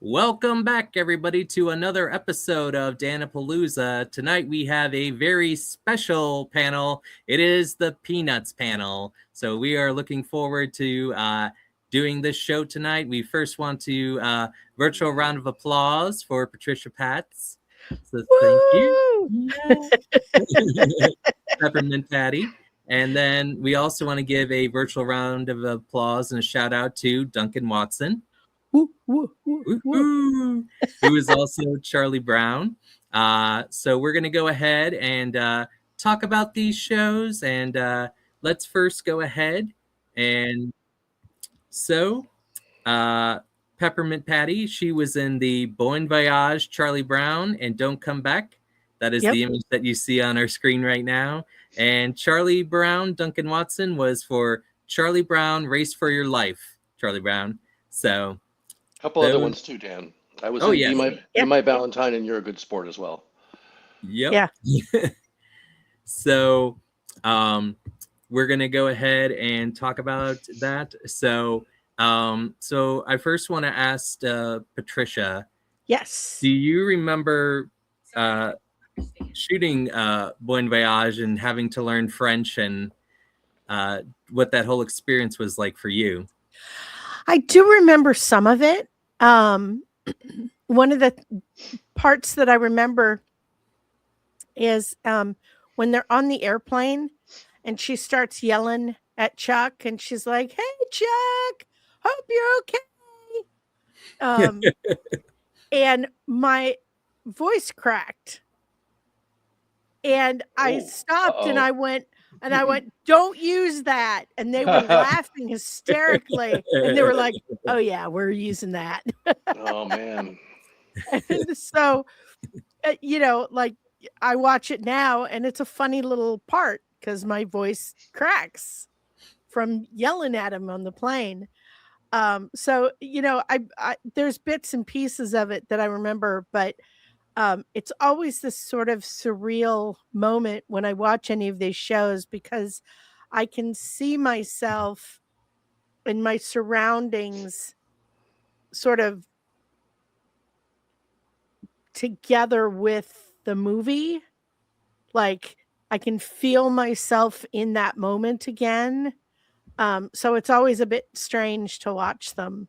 Welcome back, everybody, to another episode of Dan-A-Plooza. Tonight we have a very special panel. It is the Peanuts panel. So we are looking forward to doing this show tonight. We first want to virtual round of applause for Patricia Pats. So thank you. Peppermint Patty. And then we also want to give a virtual round of applause and a shout out to Duncan Watson. Who is also Charlie Brown. So we're going to go ahead and talk about these shows. And let's first go ahead. And so Peppermint Patty, she was in the Bon Voyage, Charlie Brown, and Don't Come Back. That is the image that you see on our screen right now. And Charlie Brown, Duncan Watson, was for Charlie Brown, Race for Your Life, Charlie Brown. So a couple other ones too, Dan. I was in Be My Valentine, and You're a Good Sport as well. Yep. Yeah. So we're going to go ahead and talk about that. So I first want to ask Patricia. Yes. Do you remember shooting Bon Voyage and having to learn French and what that whole experience was like for you? I do remember some of it. One of the parts that I remember is when they're on the airplane and she starts yelling at Chuck and she's like, "Hey, Chuck, hope you're okay." And my voice cracked. And I stopped and I went, "Don't use that." And they were laughing hysterically. And they were like, "Oh, yeah, we're using that." Oh, man. And so, like I watch it now and it's a funny little part because my voice cracks from yelling at him on the plane. So, I there's bits and pieces of it that I remember, but it's always this sort of surreal moment when I watch any of these shows because I can see myself in my surroundings sort of together with the movie. Like I can feel myself in that moment again. So it's always a bit strange to watch them.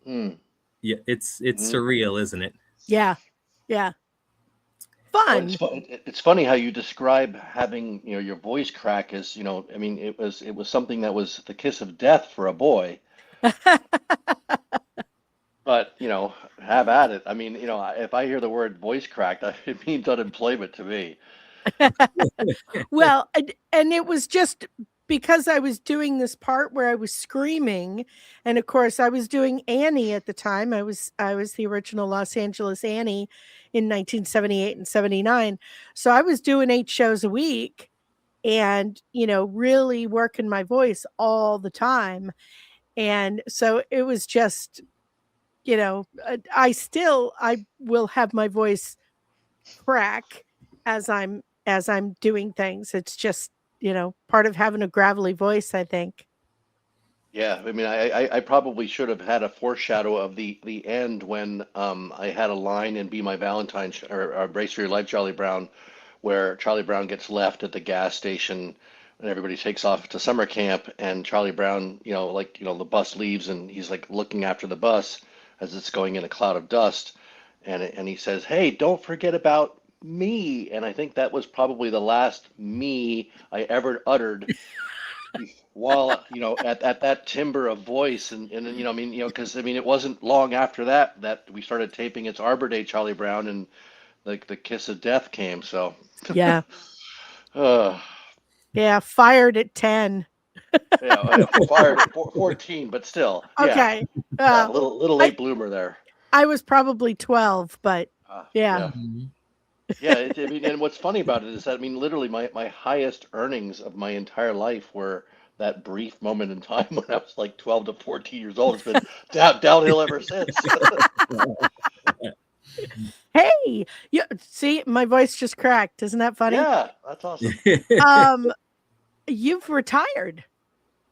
Yeah, it's surreal, isn't it? Yeah. Fun. It's funny how you describe having your voice crack as I mean it was something that was the kiss of death for a boy. But have at it. I mean if I hear the word voice cracked, it means unemployment to me. Well, and it was just because I was doing this part where I was screaming, and of course I was doing Annie at the time. I was the original Los Angeles Annie in 1978 and 79. So I was doing 8 shows a week and, really working my voice all the time. And so it was just, I will have my voice crack as I'm doing things. It's just, part of having a gravelly voice, I think. Yeah, I mean, I probably should have had a foreshadow of the end when I had a line in Be My Valentine or Race for Your Life, Charlie Brown, where Charlie Brown gets left at the gas station and everybody takes off to summer camp and Charlie Brown, the bus leaves and he's like looking after the bus as it's going in a cloud of dust and he says, "Hey, don't forget about me." And I think that was probably the last me I ever uttered while at that timbre of voice and I mean because I mean it wasn't long after that we started taping It's Arbor Day, Charlie Brown, and like the kiss of death came. So yeah. Yeah, fired at 10. Yeah, fired at 14, but still. Okay. Yeah, a little late bloomer there. I was probably 12, but yeah. Yeah, I mean, and what's funny about it is that I mean, literally, my highest earnings of my entire life were that brief moment in time when I was like 12 to 14 years old. It's been downhill ever since. Hey, see, my voice just cracked. Isn't that funny? Yeah, that's awesome. You've retired.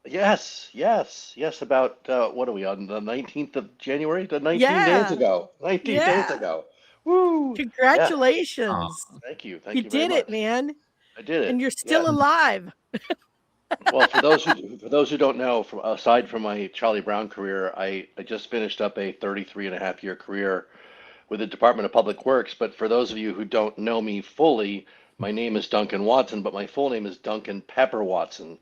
Yes, yes, yes. About what are we on the 19th of January? The 19 days Yeah. ago. 19 days Yeah. ago. Woo! Yeah. Congratulations. Thank You you very did it, much. man. I did And it. you're Yeah. still alive. Well, for those who don't know, from aside from my Charlie Brown career, I just finished up a 33 and a half year career with the Department of Public Works. But for those of you who don't know me fully, my name is Duncan Watson, but my full name is Duncan Pepper Watson.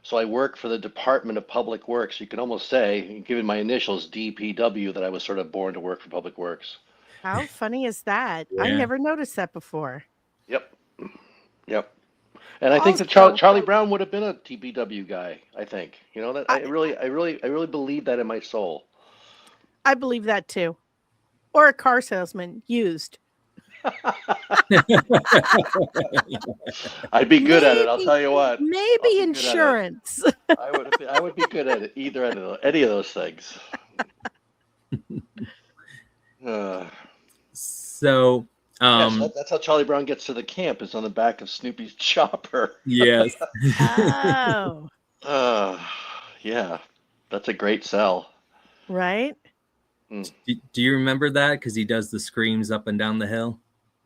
So I work for the Department of Public Works. You can almost say, given my initials, DPW, that I was sort of born to work for Public Works. How funny is that? I Yeah. never noticed that before. Yep, yep. And I think that Also, Charlie Brown would have been a TPW guy. I think, that I, I really believe that in my soul. I believe that too. Or a car salesman used. I'd be good at it. I'll Maybe, tell you what. I'll maybe be good at it. insurance. I would be good at it. Any of those things. Uh, So, yes, that's how Charlie Brown gets to the camp is on the back of Snoopy's chopper. yes. Oh, Uh, yeah, that's a great sell. right? Mm. Do you remember that? Because he does the screams up and down the hill.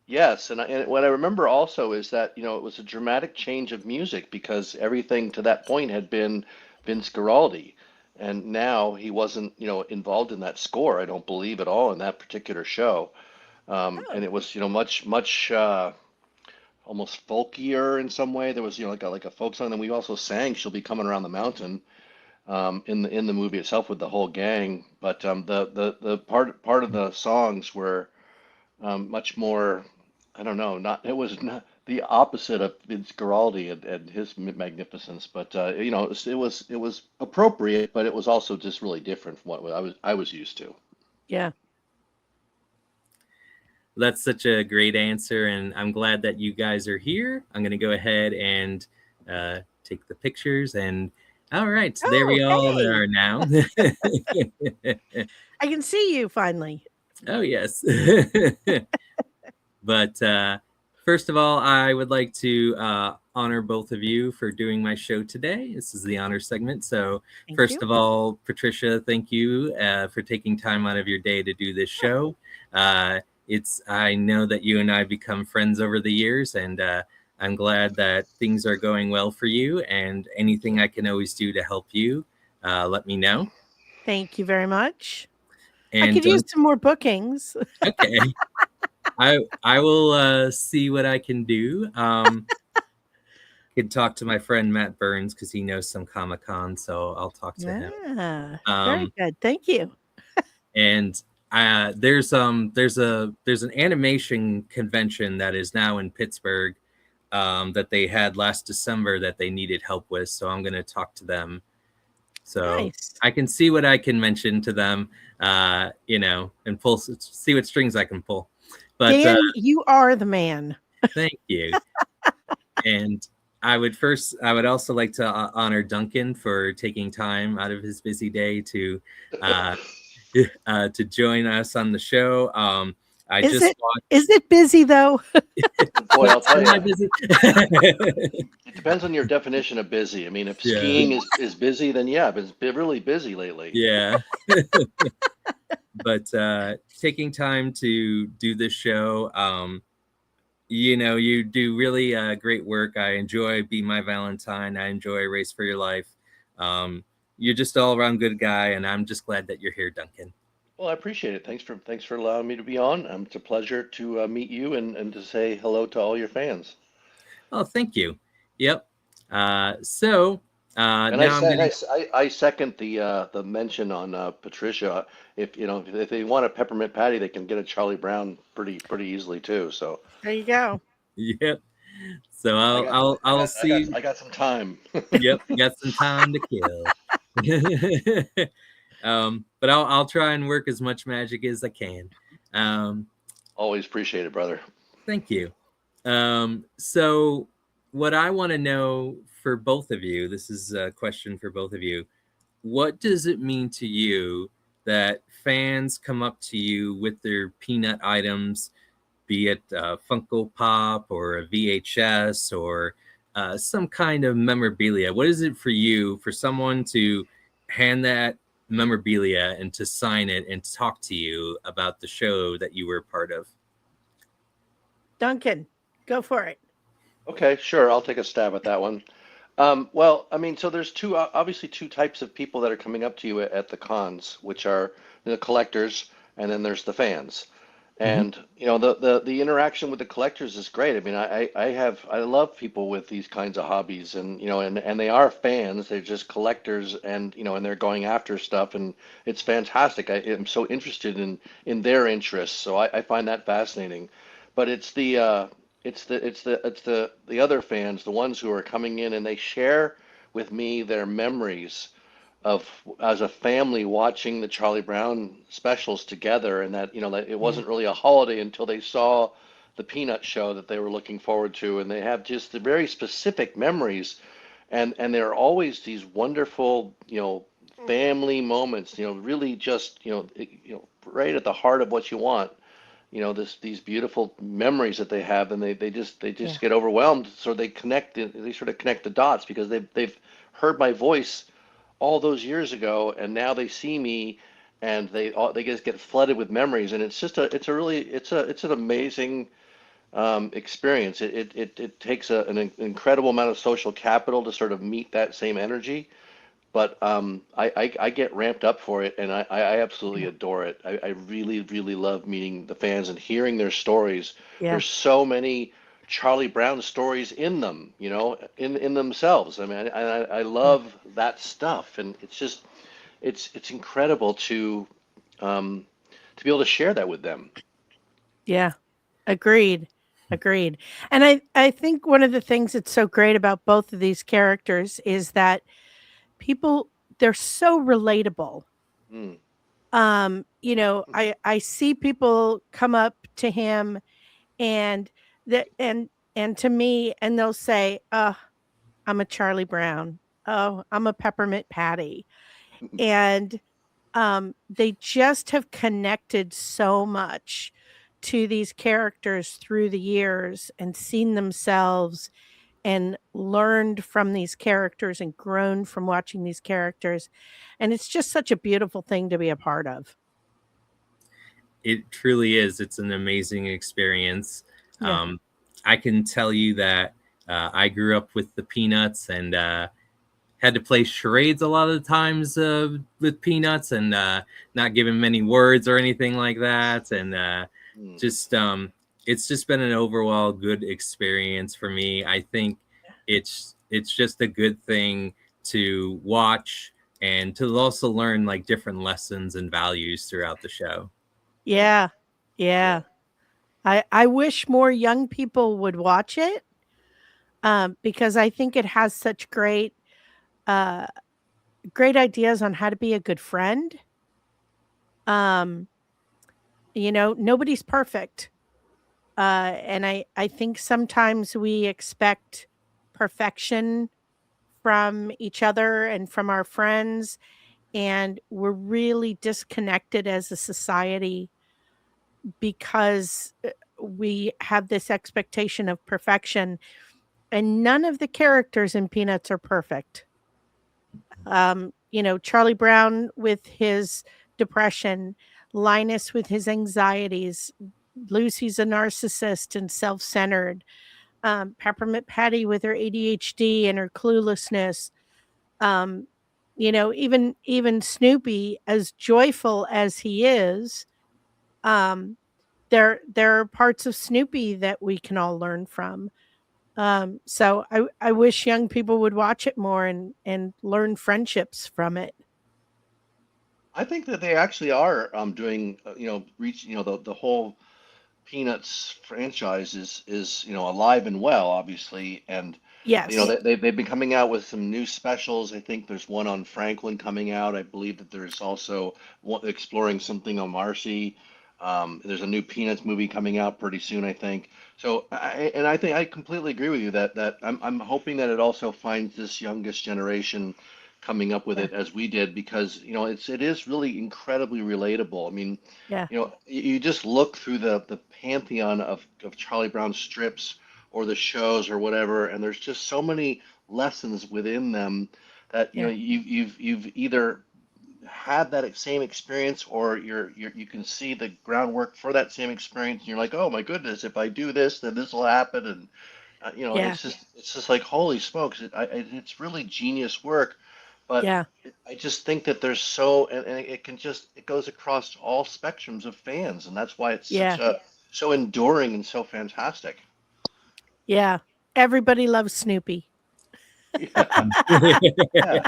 Yes, and what I remember also is that, it was a dramatic change of music because everything to that point had been Vince Guaraldi. And now he wasn't, involved in that score, I don't believe at all in that particular show. And Oh, it was, much almost folkier in some way. There was, like a folk song. And we also sang "She'll Be Coming Around the Mountain" in the movie itself with the whole gang. But the part of the songs were much more, I don't know, not it was not the opposite of Vince Guaraldi and his magnificence, but it was appropriate, but it was also just really different from what I was used to. yeah. That's such a great answer, and I'm glad that you guys are here. I'm going to go ahead and take the pictures, and all right, so there Oh, we all hey, are now. I can see you finally. Oh, yes. But first of all, I would like to honor both of you for doing my show today. This is the honor segment. So, Thank first you. of all, Patricia, thank you for taking time out of your day to do this show. I know that you and I become friends over the years, and I'm glad that things are going well for you. And anything I can always do to help you, let me know. Thank you very much. I And could use some more bookings. okay. I will see what I can do. Could talk to my friend Matt Burns because he knows some Comic Con, so I'll talk to him. Yeah, very Um, good. Thank you. and there's an animation convention that is now in Pittsburgh that they had last December that they needed help with, so I'm going to talk to them. So Nice. I can see what I can mention to them, and see what strings I can pull. But Dan, you are the man. thank you. And I would also like to honor Duncan for taking time out of his busy day to join us on the show. I Is just it watched. is it busy though? Boy, I'll tell Am I you, busy? it depends on your definition of busy. I mean, if Yeah, skiing is busy, then yeah, but it's been really busy lately. yeah. But taking time to do this show, you do really great work. I enjoy Be My Valentine. I enjoy Race for Your Life. You're just all around good guy, and I'm just glad that you're here, Duncan. Well, I appreciate it. Thanks for allowing me to be on. It's a pleasure to meet you and to say hello to all your fans. Oh, thank you. Yep. So And now I'm gonna. I second the mention on Patricia. If they want a peppermint patty, they can get a Charlie Brown pretty easily too. So There you go. Yep. So I'll see. I got some time. Yep, got some time to kill. But I'll try and work as much magic as I can. Always appreciate it, brother. Thank you. So what I want to know for both of you, this is a question for both of you. What does it mean to you that fans come up to you with their peanut items, be it Funko Pop or a VHS or some kind of memorabilia. What is it for you for someone to hand that memorabilia and to sign it and talk to you about the show that you were part of? Duncan, go for it. Okay, sure. I'll take a stab at that one. Well, I mean, so there's obviously two types of people that are coming up to you at the cons, which are the collectors, and then there's the fans. Mm-hmm. And the interaction with the collectors is great. I mean, I love people with these kinds of hobbies, and and they are fans. They're just collectors, and and they're going after stuff, and it's fantastic. I am so interested in their interests, so I find that fascinating. But it's the other fans, the ones who are coming in and they share with me their memories of as a family watching the Charlie Brown specials together, and that it Yeah. wasn't really a holiday until they saw the Peanut show that they were looking forward to, and they have just the very specific memories, and there are always these wonderful, family moments, really just, right at the heart of what you want, these beautiful memories that they have, and they just Yeah. get overwhelmed, so they sort of connect the dots because they've heard my voice all those years ago, and now they see me, and they just get flooded with memories, and it's an amazing experience. It takes an incredible amount of social capital to sort of meet that same energy, but I get ramped up for it, and I absolutely Yeah. adore it. I really, really love meeting the fans and hearing their stories. Yeah. There's so many Charlie Brown stories in them, in themselves. I mean, I Yeah. love that stuff, and it's just it's incredible um, to be able to share that with them. Yeah. Agreed. Agreed. And I think one of the things that's so great about both of these characters is that people, they're so relatable. Mm. I see people come up to him and that and to me, and they'll say, I'm a Charlie Brown. Oh, I'm a Peppermint Patty. And they just have connected so much to these characters through the years and seen themselves and learned from these characters and grown from watching these characters. And it's just such a beautiful thing to be a part of. It truly is. It's an amazing experience. Yeah. I can tell you that I grew up with the Peanuts and had to play charades a lot of the times with Peanuts and not given many words or anything like that. And Mm. just it's just been an overall good experience for me. I think it's just a good thing to watch and to also learn like different lessons and values throughout the show. Yeah. Yeah. Yeah. I wish more young people would watch it, because I think it has such uh, great ideas on how to be a good friend. Um, Nobody's perfect. And I think sometimes we expect perfection from each other and from our friends, and we're really disconnected as a society because we have this expectation of perfection, and none of the characters in Peanuts are perfect. Charlie Brown with his depression, Linus with his anxieties, Lucy's a narcissist and self-centered, Peppermint Patty with her ADHD and her cluelessness, um, even Snoopy, as joyful as he is, um, there are parts of Snoopy that we can all learn from. So I wish young people would watch it more and learn friendships from it. I think that they actually are doing, reach, the whole Peanuts franchise is alive and well, obviously, and Yes. they've been coming out with some new specials. I think there's one on Franklin coming out. I believe that there's also one exploring something on Marcy. There's a new Peanuts movie coming out pretty soon, I think. So, I think I completely agree with you that I'm hoping that it also finds this youngest generation coming up with Yeah. it as we did, because it is really incredibly relatable. I mean, Yeah. you just look through the pantheon of Charlie Brown strips or the shows or whatever, and there's just so many lessons within them that Yeah. you've either had that same experience, or you can see the groundwork for that same experience, and you're like, oh my goodness, if I do this, then this will happen, and Yeah. it's just like holy smokes, it's really genius work, but Yeah. I just think that there's so, and it goes across all spectrums of fans, and that's why it's Yeah. so enduring and so fantastic. Yeah. Everybody loves Snoopy. Yeah. Yeah,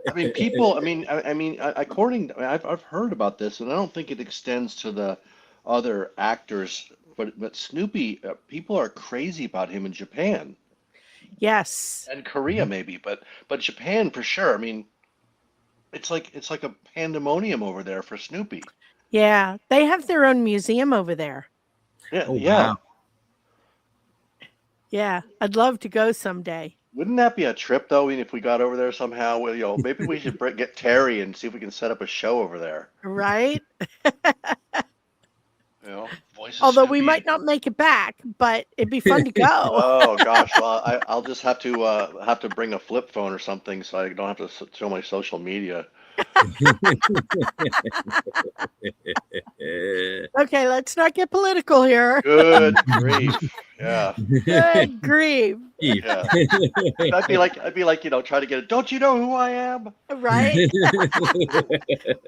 I mean, people. According, I've heard about this, and I don't think it extends to the other actors, but Snoopy, people are crazy about him in Japan Yes. and Korea maybe, but Japan for sure. I mean, it's like a pandemonium over there for Snoopy. Yeah. They have their own museum over there. Yeah, Oh yeah. wow. Yeah. I'd love to go someday. Wouldn't that be a trip though? I mean, if we got over there somehow, well, maybe we should get Terry and see if we can set up a show over there. Right? Voice of Although we Snoopy. might not make it back, but it'd be fun to go. Oh gosh, well I'll just have to bring a flip phone or something so I don't have to show my social media. Okay, let's not get political here. Good grief. Yeah. Good grief. Yeah. I'd be like, trying to get it. Don't you know who I am? Right?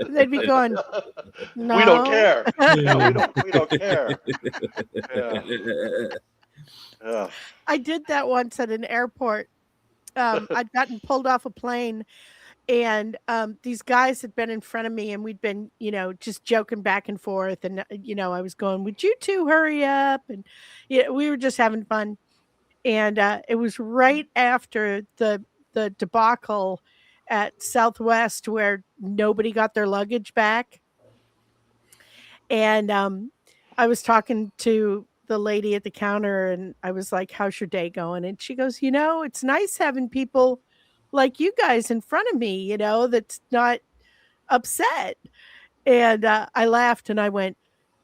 They'd be going, We don't no. care. Yeah, we don't care. Yeah. Yeah. I did that once at an airport. I'd gotten pulled off a plane, and these guys had been in front of me, and we'd been, just joking back and forth. And, I was going, would you two hurry up? And we were just having fun. And it was right after the debacle at Southwest where nobody got their luggage back. And I was talking to the lady at the counter, and I was like, how's your day going? And she goes, it's nice having people like you guys in front of me, that's not upset. And I laughed and I went,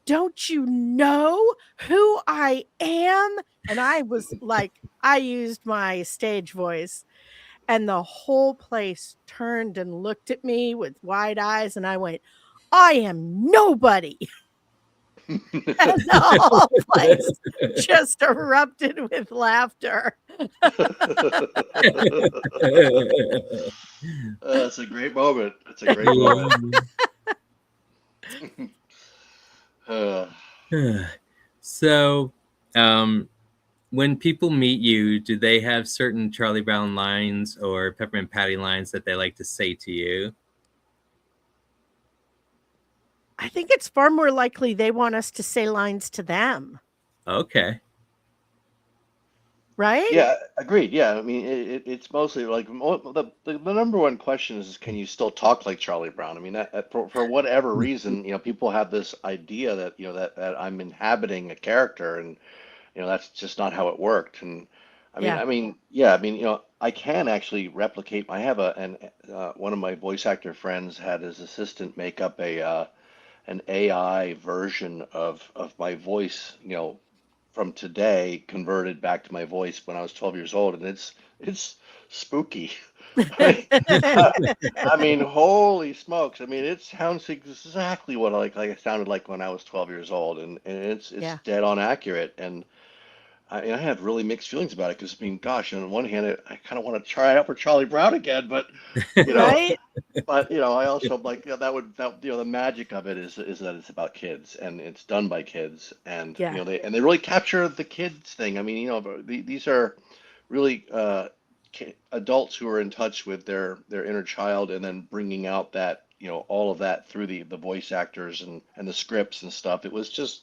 don't you know who I am? And I was like, I used my stage voice, and the whole place turned and looked at me with wide eyes. And I went, I am nobody. And the whole place just erupted with laughter. That's a great moment. It's a great moment. So, when people meet you, do they have certain Charlie Brown lines or Peppermint Patty lines that they like to say to you? I think it's far more likely they want us to say lines to them. Okay. Right? Yeah, agreed. Yeah, I mean, it's mostly like the number one question is can you still talk like Charlie Brown? I mean, for whatever reason, people have this idea that that I'm inhabiting a character, and that's just not how it worked. And Yeah. yeah, I can actually replicate. I have one of my voice actor friends had his assistant make up an AI version of my voice, from today converted back to my voice when I was 12 years old, and it's spooky. Holy smokes! It sounds exactly what I sounded like when I was 12 years old, and it's Yeah. dead on accurate. And I have really mixed feelings about it because gosh, on one hand, I kind of want to try it out for Charlie Brown again, but Right? but I also am like the magic of it is that it's about kids and it's done by kids, and Yeah. they really capture the kids thing. These are really adults who are in touch with their inner child, and then bringing out that all of that through the voice actors and the scripts and stuff. It was just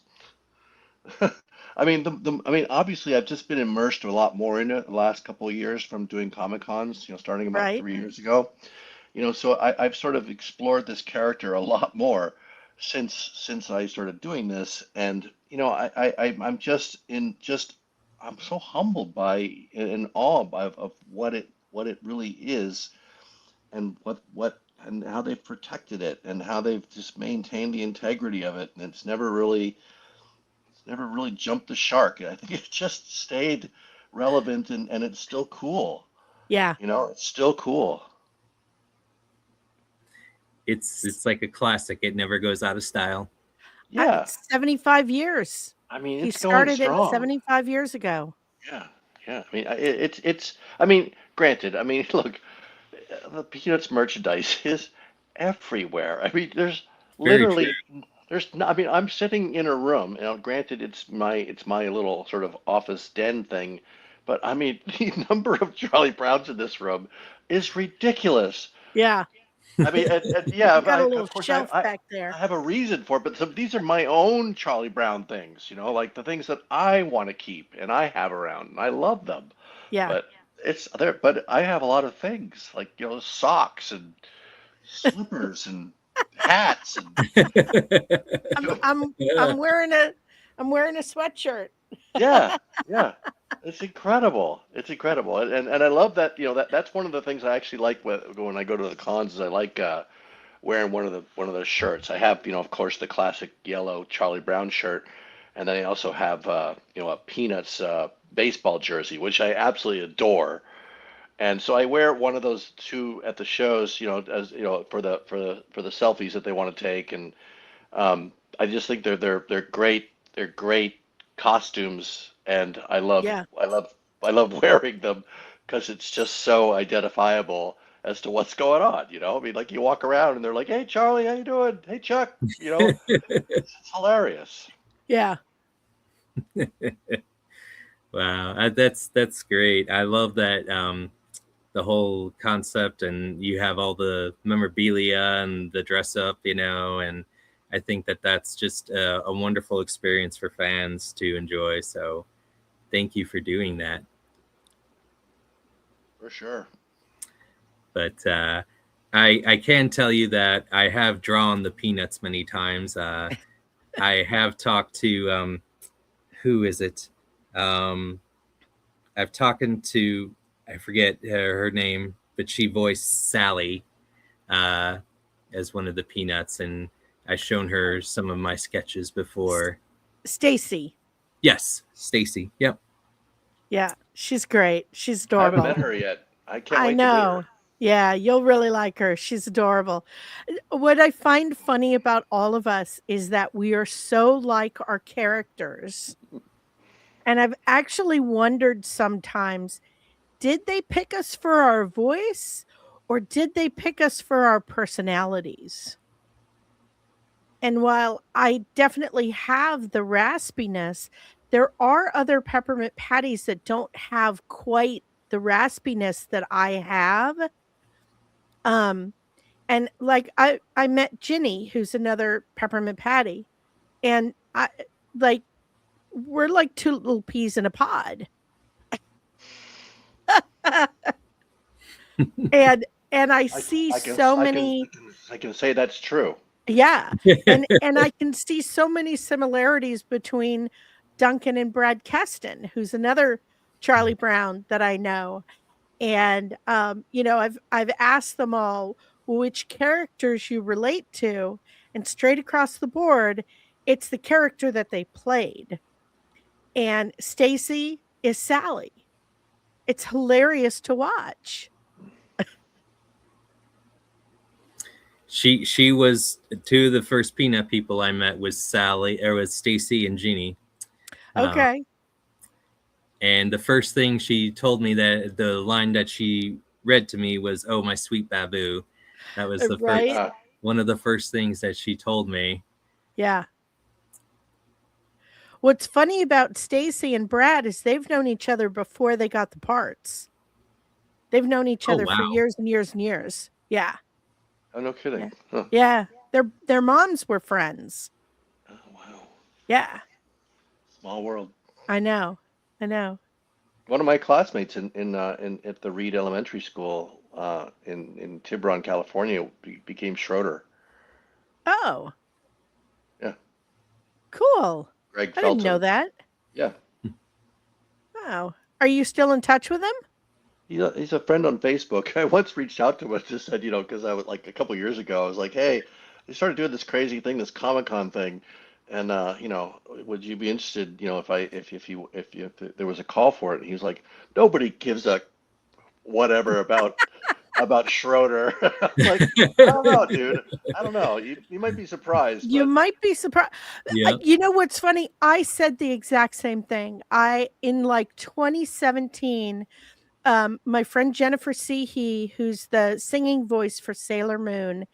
obviously I've just been immersed a lot more in it the last couple of years from doing Comic Cons, starting about Right. 3 years ago. So I've sort of explored this character a lot more since I started doing this, and I'm so humbled by and awe of what it really is, and and how they've protected it, and how they've just maintained the integrity of it, and it's never really jumped the shark. I think it just stayed relevant and it's still cool. Yeah. You know, it's still cool. It's like a classic. It never goes out of style. Yeah. It's 75 years. I mean, He it's going started it strong. 75 years ago. Yeah. Yeah. I mean, it's. I mean, granted. I mean, look, the Peanuts merchandise is everywhere. I mean, there's Very true. literally there's no, I mean, I'm sitting in a room, and granted, it's my little sort of office den thing, but I mean, the number of Charlie Browns in this room is ridiculous. Yeah. I mean, and yeah, You got a little of course, shelf back I there. have a reason for it, but these are my own Charlie Brown things, you know, like the things that I want to keep and I have around, and I love them. Yeah. But it's there, but I have a lot of things like, socks and slippers and hats and I'm I'm I'm wearing a sweatshirt. yeah, yeah. It's incredible. It's incredible. And I love that, that's one of the things I actually like when I go to the cons is I like wearing one of those shirts. I have, of course, the classic yellow Charlie Brown shirt, and then I also have a Peanuts baseball jersey, which I absolutely adore. And so I wear one of those two at the shows, as for the selfies that they want to take, and I just think they're great. They're great costumes, and Yeah. I love wearing them because it's just so identifiable as to what's going on. I mean, like you walk around and they're like, "Hey, Charlie, how you doing? Hey, Chuck." It's hilarious. Yeah. Wow, that's great. I love that the whole concept, and you have all the memorabilia and the dress up, and I think that that's just a wonderful experience for fans to enjoy. So thank you for doing that. For sure. But I can tell you that I have drawn the Peanuts many times. I have talked to who is it? I've talking to, I forget her name, but she voiced Sally uh, as one of the Peanuts, and I've shown her some of my sketches before. Stacy. Yes, Stacy. Yep. Yeah, she's great. She's I haven't adorable. met her yet. I can't I wait to meet know. her. Yeah, you'll really like her. She's adorable. What I find funny about all of us is that we are so like our characters. And I've actually wondered sometimes, did they pick us for our voice or did they pick us for our personalities? And while I definitely have the raspiness, there are other peppermint patties that don't have quite the raspiness that I have. And like I met Ginny, who's another peppermint patty, and I like we're like two little peas in a pod. And I see I can so I can many. I can say that's true. Yeah. And I can see so many similarities between Duncan and Brad Keston, who's another Charlie Brown that I know. And I've asked them all which characters you relate to, and straight across the board, it's the character that they played. And Stacy is Sally. It's hilarious to watch. She was two of the first Peanut people I met was Stacy and Jeannie. Okay. And the first thing she told me, that the line that she read to me was, "Oh, my sweet Babu." That was the Right? one of the first things that she told me. Yeah. What's funny about Stacy and Brad is they've known each other before they got the parts. They've known each Oh, other for wow. years and years and years. Yeah. Oh, no kidding. Yeah. Huh. Yeah. Their moms were friends. Oh, wow. Yeah. Small world. I know. I know. One of my classmates in at the Reed Elementary School in Tiburon, California, became Schroeder. Oh, Yeah, cool. Greg I didn't know Felton. that. Yeah, Wow. Are you still in touch with him? he's a friend on Facebook. I once reached out to him and just said, because I was like a couple years ago, I was like, hey, they started doing this crazy thing, this Comic-Con thing. And would you be interested, if there was a call for it? And he was like, nobody gives a whatever about Schroeder. I'm like, I don't know, dude. I don't know. You might be surprised, You but might be surprised. Yeah. You know what's funny? I said the exact same thing. In like 2017, my friend Jennifer Seehee, who's the singing voice for Sailor Moon,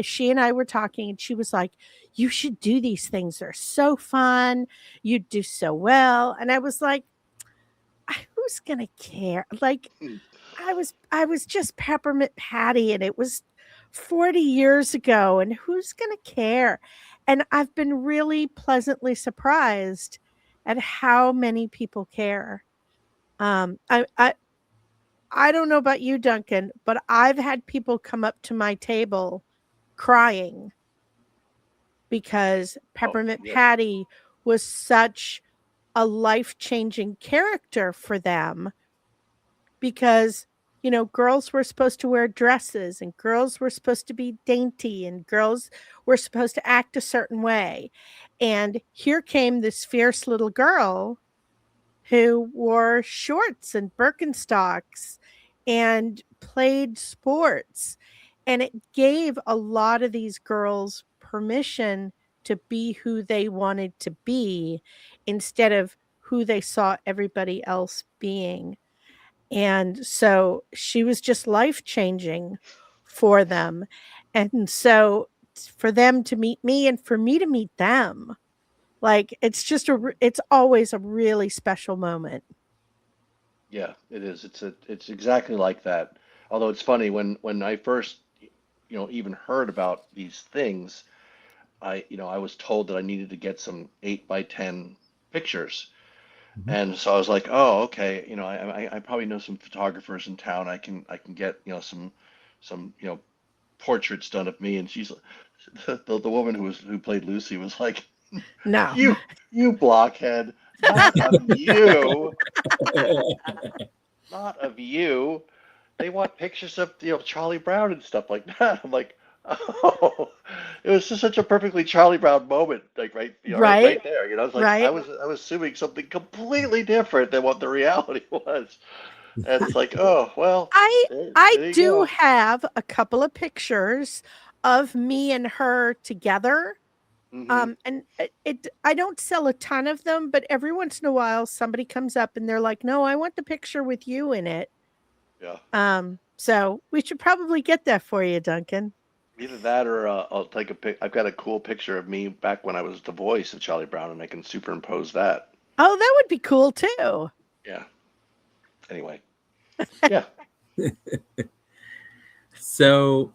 she and I were talking, and she was like, "You should do these things. They're so fun. You do so well." And I was like, "Who's gonna care?" Like, I was just Peppermint Patty, and it was 40 years ago, and who's gonna care? And I've been really pleasantly surprised at how many people care. I don't know about you, Duncan, but I've had people come up to my table crying because oh Peppermint yeah, Patty was such a life-changing character for them because, girls were supposed to wear dresses and girls were supposed to be dainty and girls were supposed to act a certain way. And here came this fierce little girl who wore shorts and Birkenstocks and played sports. And it gave a lot of these girls permission to be who they wanted to be instead of who they saw everybody else being. And so she was just life changing for them. And so for them to meet me and for me to meet them, like it's always a really special moment. yeah, it is. It's exactly like that. Although it's funny when I first, even heard about these things, I was told that I needed to get some 8 by 10 pictures. Mhm. And so I was like, oh, okay, I probably know some photographers in town. I can get, some, portraits done of me. And she's the woman who played Lucy was like, No. you blockhead, not of you, not of you. They want pictures of, Charlie Brown and stuff like that. I'm like, oh, it was just such a perfectly Charlie Brown moment, like Right? right there. It's like I Right? was I was assuming something completely different than what the reality was. And it's like, oh, well, I I there you do go. have a couple of pictures of me and her together. Hmm. And I don't sell a ton of them, but every once in a while somebody comes up and they're like, "No, I want the picture with you in it." Yeah. So we should probably get that for you, Duncan. Either that or I'll take a pic. I've got a cool picture of me back when I was the voice of Charlie Brown, and I can superimpose that. Oh, that would be cool too. Yeah. Anyway. Yeah. So,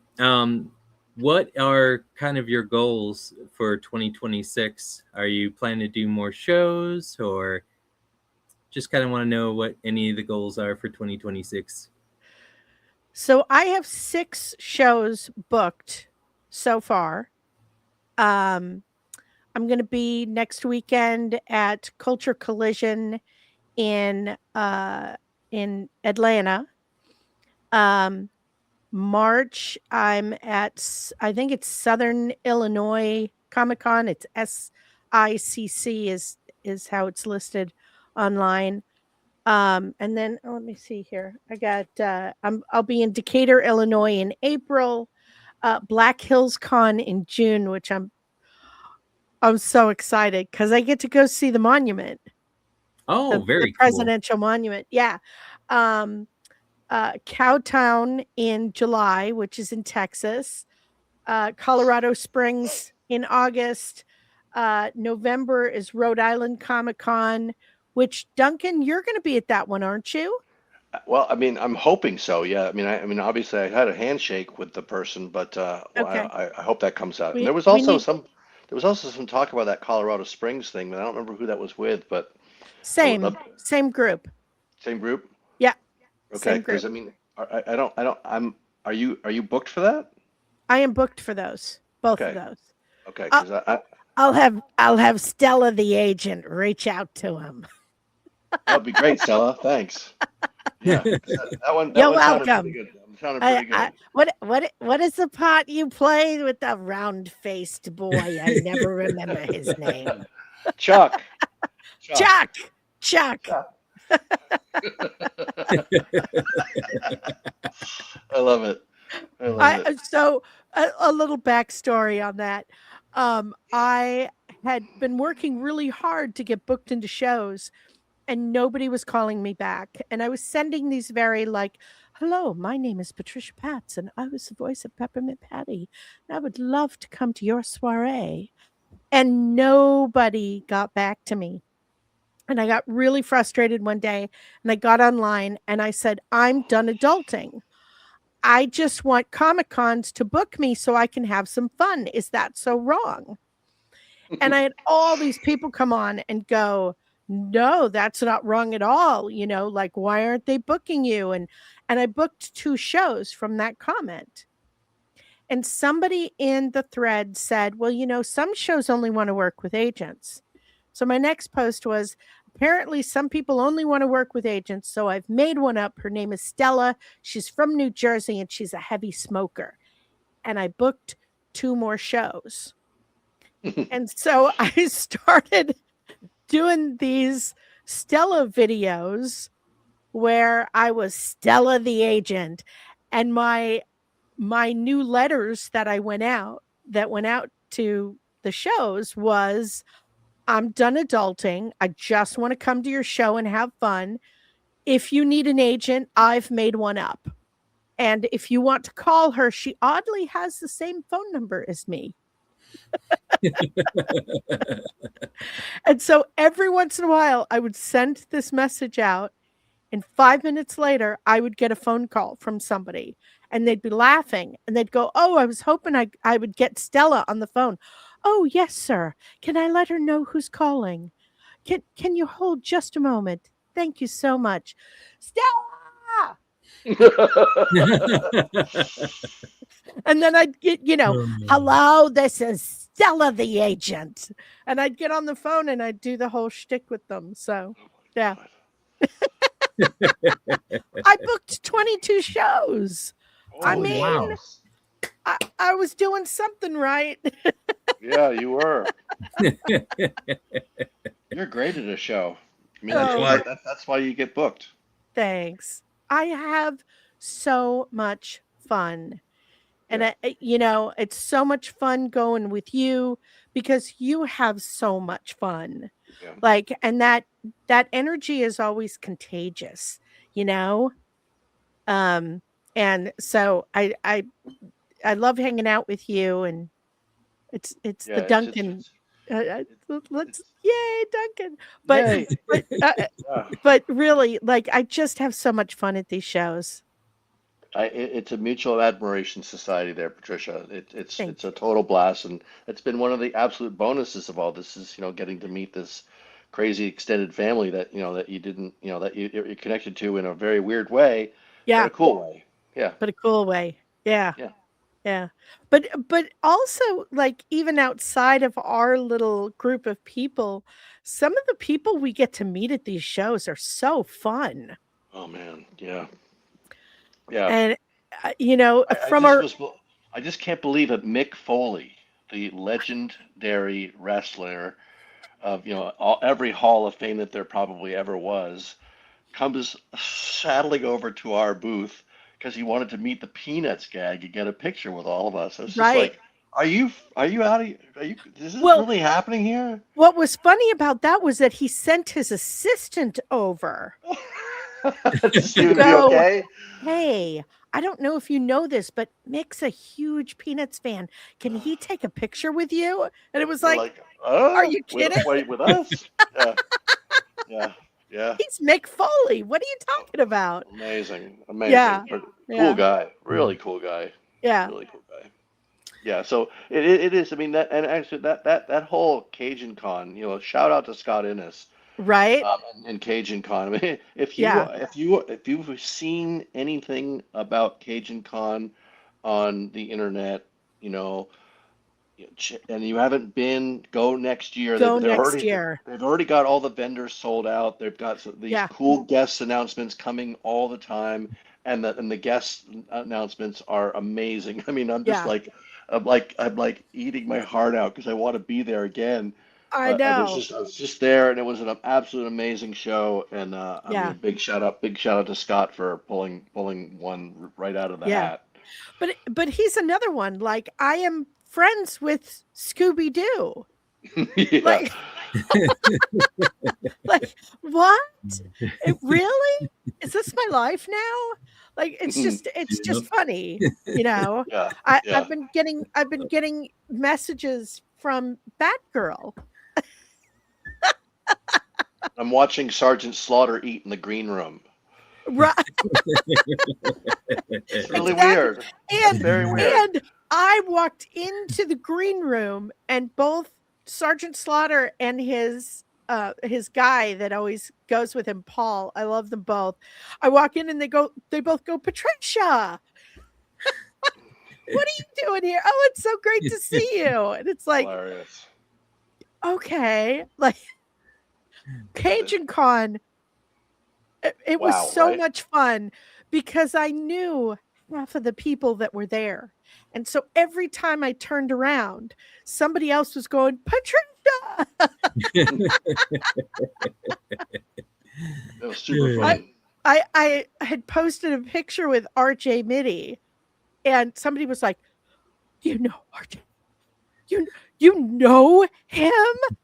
what are kind of your goals for 2026? Are you planning to do more shows, or just kind of want to know what any of the goals are for 2026? So I have 6 shows booked so far. Um I'm going to be next weekend at Culture Collision in in Atlanta. Um March I think it's Southern Illinois Comic Con. It's SICC is how it's listed online. And then let me see here. I'll be in Decatur, Illinois in April, Black Hills Con in June, which I'm so excited because I get to go see the monument, Oh, the very cool. presidential monument. Yeah. Um, Cowtown in July, which is in Texas. Colorado Springs in August. November is Rhode Island Comic Con, which Duncan, you're going to be at that one, aren't you? Well, I mean, I'm hoping so. Yeah. I mean, obviously, I had a handshake with the person, but well, Okay. I hope that comes out. And We we need there was also some talk about that Colorado Springs thing, but I don't remember who that was with. But I would same love same group. same group. Yeah, Okay, same group. because I mean, I don't. Are you booked for that? I am booked for those, both of Okay. those. Okay, I'll, because I I'll have Stella the agent reach out to him. that would be great, Stella. Thanks. Yeah, 'cause that You're one sounded pretty welcome. good. It sounded pretty good. What is the part you play with the round-faced boy? I never remember his name. Chuck. Chuck. Chuck. I love it. I love it. So a little backstory on that. I had been working really hard to get booked into shows, and nobody was calling me back. And I was sending these very like, "Hello, my name is Patricia Patz, and I was the voice of Peppermint Patty. And I would love to come to your soiree." And nobody got back to me. And I got really frustrated one day, and I got online and I said, "I'm done adulting. I just want Comic Cons to book me so I can have some fun. Is that so wrong?" And I had all these people come on and go, "No, that's not wrong at all. You know, like, why aren't they booking you?" And I booked 2 shows from that comment. And somebody in the thread said, "Well, you know, some shows only want to work with agents." So my next post was, "Apparently some people only want to work with agents, so I've made one up. Her name is Stella. She's from New Jersey and she's a heavy smoker." And I booked 2 more shows. And so I started doing these Stella videos where I was Stella the agent, and my new letters that went out to the shows was, "I'm done adulting. I just want to come to your show and have fun. If you need an agent, I've made one up. And if you want to call her, she oddly has the same phone number as me." And so every once in a while, I would send this message out, and 5 minutes later, I would get a phone call from somebody, and they'd be laughing, and they'd go, "Oh, I was hoping I would get Stella on the phone." "Oh, yes, sir. Can I let her know who's calling? Can you hold just a moment? Thank you so much. Stella!" And then I'd get, "Hello, this is Stella the agent." And I'd get on the phone and I'd do the whole shtick with them. So, yeah. I booked 22 shows. I mean, wow. I was doing something right. Yeah, you were. You're great at a show. I mean, that's why you get booked. Thanks. I have so much fun. And Yeah. it's so much fun going with you because you have so much fun. Yeah. Like, and that energy is always contagious, you know? And so I love hanging out with you, and it's Yeah, the Duncan. Let's it's yay, Duncan. yay. But Yeah. but really, like, I just have so much fun at these shows. It's a mutual admiration society there, Patricia. It's Thank a total blast, and it's been one of the absolute bonuses of all this is getting to meet this crazy extended family that that you didn't that you're connected to in a very weird way, but Yeah, a cool way. Yeah, but a cool way. Yeah. yeah. Yeah. But also, like, even outside of our little group of people, some of the people we get to meet at these shows are so fun. Oh man, yeah, yeah. And I from just our was I just can't believe it. Mick Foley, the legendary wrestler of every Hall of Fame that there probably ever was, comes saddling over to our booth because he wanted to meet the Peanuts gag and get a picture with all of us. It's just right. like, are you out of are you is this Well, really happening here? what was funny about that was that he sent his assistant over To see to would be go, okay. "Hey, I don't know if you know this, but Mick's a huge Peanuts fan. Can he take a picture with you?" And it was We're like, like, "Are you with kidding? wait with us? Yeah, yeah, yeah. He's Mick Foley. What are you talking about?" Amazing, Yeah. amazing. But cool Yeah. guy, really cool guy, Yeah. really cool guy. Yeah, so it is. I mean that, and actually that whole Cajun Con, shout out to Scott Innes, Right? and Cajun Con. I mean, Yeah. if you've seen anything about Cajun Con on the internet, you know, and you haven't been, go next year. Go next year. They've already got all the vendors sold out. They've got these Yeah. cool guest announcements coming all the time. and the guest announcements are amazing. I mean, Yeah, I'm like eating my heart out because I want to be there again. I But know. I was just there, and it was an absolute amazing show. And I Yeah, mean, big shout out to Scott for pulling one right out of the yeah. hat. But he's another one. Like I am friends with Scooby Doo. Yeah. Like like what? It really? Is this my life now? Like it's just Yep. funny, you know. Yeah, yeah. I've been getting messages from Batgirl. I'm watching Sergeant Slaughter eat in the green room. Right. It's really Exactly. weird. It's And very weird. and I walked into the green room and both Sergeant Slaughter and his guy that always goes with him, Paul. I love them both. I walk in and they both go, Patricia, what are you doing here? Oh, it's so great to see you. And it's like, Hilarious. okay, like Cajun Con, it was Wow, so right? much fun because I knew half of the people that were there. And so every time I turned around, somebody else was going, Patricia. It was super Yeah. fun. I had posted a picture with RJ Mitty, and somebody was like, you know RJ, you know him?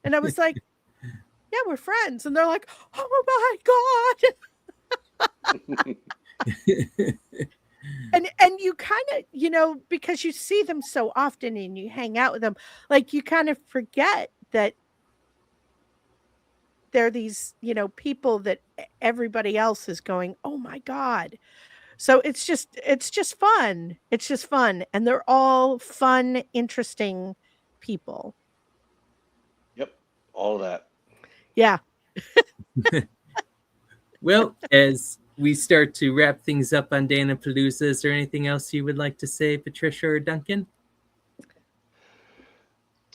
And I was like, yeah, we're friends. And they're like, oh my God. And you kind of, you know, because you see them so often and you hang out with them, like you kind of forget that they're these, you know, people that everybody else is going, oh my God. So it's just fun. It's just fun. And they're all fun, interesting people. Yep, all of that. Yeah. Well, as we start to wrap things up on Dan-A-Plooza, is there anything else you would like to say, Patricia or Duncan?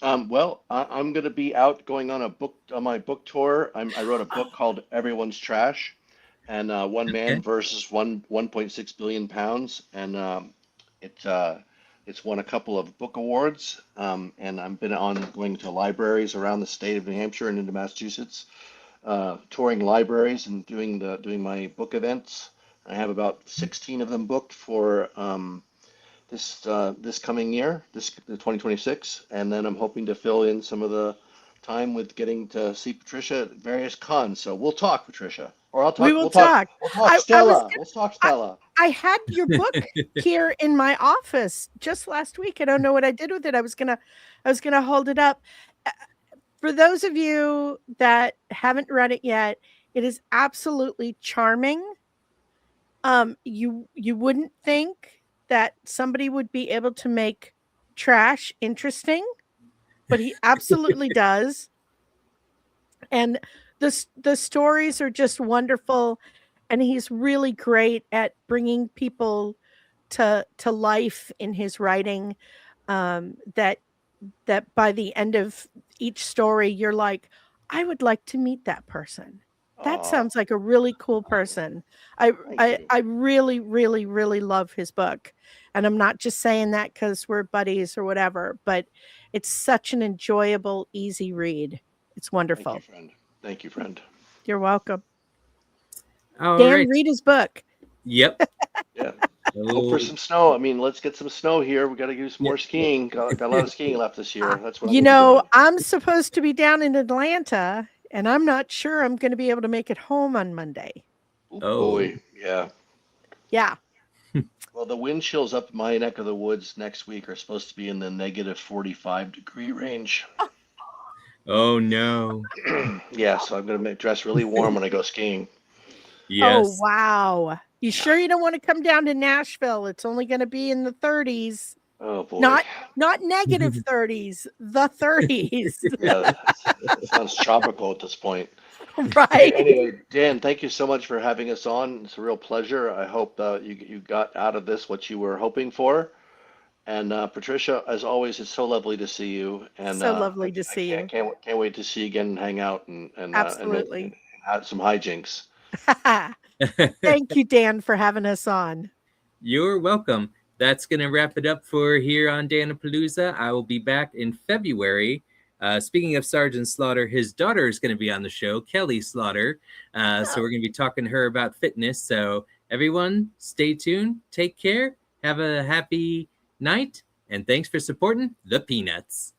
Well, I'm going to be out going on my book tour. I wrote a book called Everyone's Trash, and one man Okay. versus 1.6 billion pounds, and it's won a couple of book awards. And I've been on going to libraries around the state of New Hampshire and into Massachusetts, touring libraries and doing my book events. I have about 16 of them booked for this coming year, the 2026, and then I'm hoping to fill in some of the time with getting to see Patricia at various cons. So we'll talk, Patricia, or I'll We talk. will talk. We'll talk, I was Stella. We'll talk, I, Stella. I had your book here in my office just last week. I don't know what I did with it. I was gonna hold it up. Uh, For those of you that haven't read it yet, it is absolutely charming. You wouldn't think that somebody would be able to make trash interesting, but he absolutely does. And the stories are just wonderful, and he's really great at bringing people to life in his writing. That by the end of each story, you're like, I would like to meet that person. That Oh, sounds like a really cool person. I thank you. I really, really, really love his book. And I'm not just saying that because we're buddies or whatever, but it's such an enjoyable, easy read. It's Thank you, wonderful. friend. Thank you, friend. You're welcome. All Dan, right. read his book. Yep. Yeah. Hope for Oh, some snow. I mean, let's get some snow here. We got to do some yeah. more skiing. Got a lot of skiing left this year. That's what I'm You gonna be know, doing. I'm supposed to be down in Atlanta, and I'm not sure I'm going to be able to make it home on Monday. Oh Oh. boy, yeah. Yeah. Well, the wind chills up my neck of the woods next week are supposed to be in the negative 45-degree range. Oh no. Yeah, so I'm gonna dress really warm when I go skiing. Oh, Yes. wow. You sure you don't want to come down to Nashville? It's only going to be in the 30s. Oh boy. Not negative 30s, the 30s. Yeah, it sounds tropical at this point. Right? Anyway, Dan, thank you so much for having us on. It's a real pleasure. I hope you got out of this what you were hoping for. And Patricia, as always, it's so lovely to see you. And So lovely to I see you. can't wait to see you again and hang out and Absolutely. have some hijinks. Thank you, Dan, for having us on. You're welcome. That's going to wrap it up for here on Dan-A-Plooza. I will be back in February. Speaking of Sergeant Slaughter, his daughter is going to be on the show, Kelly Slaughter. So we're going to be talking to her about fitness. So everyone, stay tuned. Take care. Have a happy night. And thanks for supporting the Peanuts.